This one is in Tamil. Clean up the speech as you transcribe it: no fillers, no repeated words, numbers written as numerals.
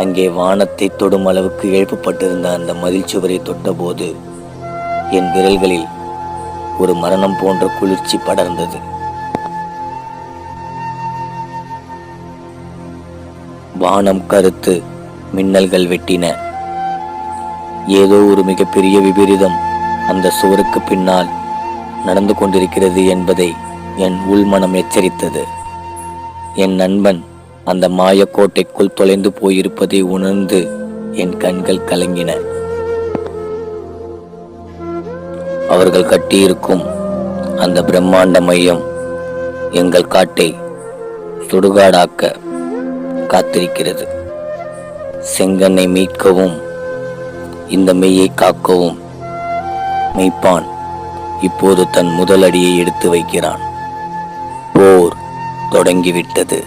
அங்கே வானத்தை தொடும் அளவுக்கு எழுப்பப்பட்டிருந்த அந்த மதில் சுவரை தொட்டபோது என் விரல்களில் ஒரு மரணம் போன்ற குளிர்ச்சி படர்ந்தது. வானம் கருத்து மின்னல்கள் வெட்டின. ஏதோ ஒரு மிகப்பெரிய விபரீதம் அந்த சுவருக்கு பின்னால் நடந்து கொண்டிருக்கிறது என்பதை என் உள்மனம் எச்சரித்தது. என் நண்பன் அந்த மாயக்கோட்டைக்குள் தொலைந்து போயிருப்பதை உணர்ந்து என் கண்கள் கலங்கின. அவர்கள் கட்டியிருக்கும் அந்த பிரம்மாண்ட மையம் எங்கள் காட்டை சுடுகாடாக்க காத்திருக்கிறது. செங்கண்ணை மீட்கவும் இந்த மெய்யை காக்கவும் மெய்ப்பான் இப்போது தன் முதல் அடியை எடுத்து வைக்கிறான். போர் தொடங்கிவிட்டது.